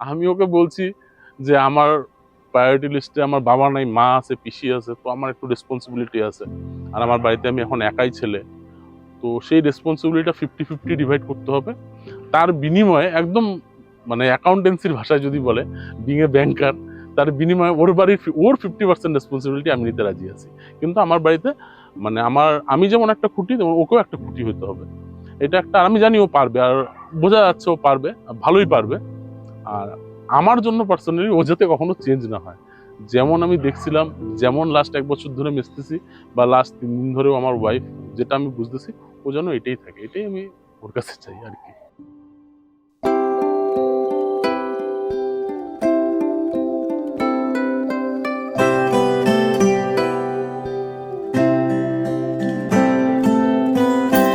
আমি ওকে বলছি যে আমার প্রায়োরিটি লিস্টে আমার বাবা নাই, মা আছে, পিসি আছে, তো আমার একটু রেসপন্সিবিলিটি আছে। আর আমার বাড়িতে আমি এখন একাই ছেলে, তো সেই রেসপন্সিবিলিটিটা 50-50 ডিভাইড করতে হবে। তার বিনিময়ে একদম মানে অ্যাকাউন্টেন্সির ভাষায় যদি বলে, বিং এ ব্যাংকার, তার বিনিময়ে ওর বাড়ির ওর 50% রেসপন্সিবিলিটি আমি নিতে রাজি আছি। কিন্তু আমার বাড়িতে মানে আমি যেমন একটা খুঁটি, তেমন ওকেও একটা খুঁটি হতে হবে। এটা একটা, আমি জানি ও পারবে, আর বোঝা যাচ্ছে ও পারবে, ভালোই পারবে। আর আমার জন্য পার্সোনালি ও যাতে কখনো চেঞ্জ না হয়। যেমন আমি দেখছিলাম, যেমন লাস্ট 1 বছর ধরে মিশতেছি, বা লাস্ট 3 দিন ধরেও আমার ওয়াইফ, যেটা আমি বুঝতেছি, ও যেন এটাই থাকে, এটাই আমি ওর কাছে চাই আর কি।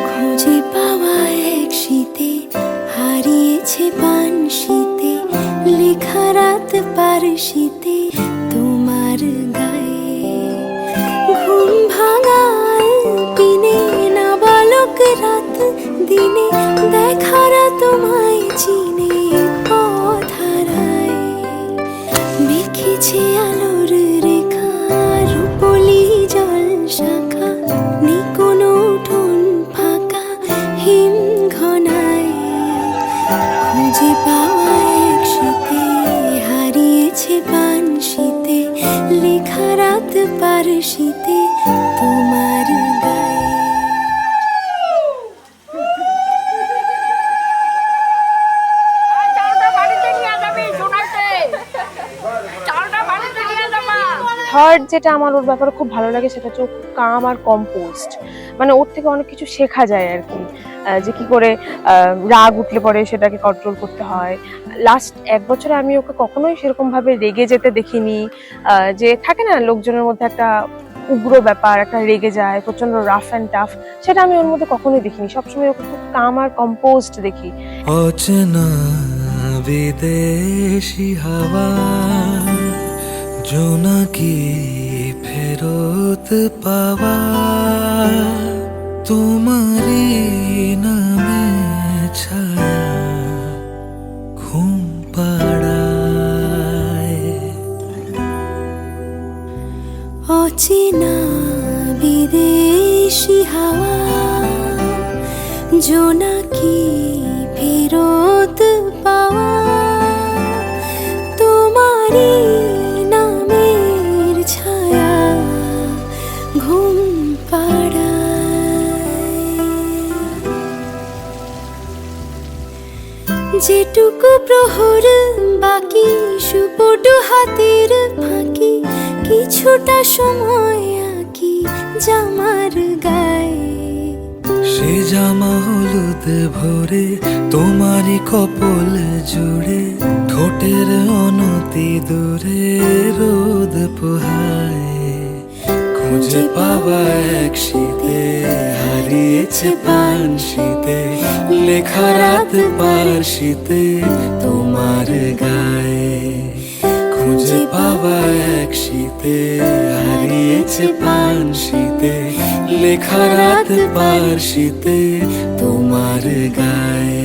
খুঁজে পাওয়া এক শীতে হারিয়েছে পান শীতে, লেখা রাত পার শীতে তোমার গায়ে। ঘুম ভাঙা দিনে না বালক রাত দিনে, দেখারা তোমায় চিনে পথ হারায়। মেখেছে আলোর রেখা রূপলি জল শাখা, নেই কোনো উঠোন ফাঁকা হিম ঘনায়। খুঁজে পাওয়া এক শীতে হারিয়েছে পান শীতে, লেখা রাত পার শীতে তোমার গায়ে। থার্ড যেটা আমার ওর ব্যাপারে খুব ভালো লাগে সেটা হচ্ছে কাম আর কম্পোস্ট। মানে ওর থেকে অনেক কিছু শেখা যায় আর কি, যে কি করে রাগ উঠলে পরে সেটাকে কন্ট্রোল করতে হয়। লাস্ট 1 বছরে আমি ওকে কখনোই সেরকম ভাবে রেগে যেতে দেখিনি। যে থাকে না লোকজনের মধ্যে একটা উগ্র ব্যাপার, একটা রেগে যায়, প্রচন্ড রাফ অ্যান্ড টাফ, সেটা আমি ওর মধ্যে কখনোই দেখিনি। সবসময় ওকে খুব কাম আর কম্পোস্ট দেখি। অচেনা বিদেশি হাওয়া, জোনাকি ফেরত পাওয়া, তোমারই নামে ছায়া ঘুম পাড়ায়। অচেনা বিদেশি হাওয়া, জোনাকি ফেরত পাওয়া, তোমারই নামের ছায়া ঘুম পাড়ায়। যেটুকু প্রহর বাকি সুপটু হাতের ফাঁকি, কিছুটা সময় আঁকি জামার গায়ে। সে জামা হলুদ ভরে তোমারই কপল জুড়ে, ঠোঁটের অনতি দূরে রোদ পোহায়। খুঁজে পাওয়া এক শীতে হারিয়েছে পান শীতে, লেখা রাত পার শীতে তোমার গায়ে। খুঁজে পাওয়া এক শীতে হারিয়েছে পান শীতে, লেখা রাত পার শীতে তোমার গায়ে।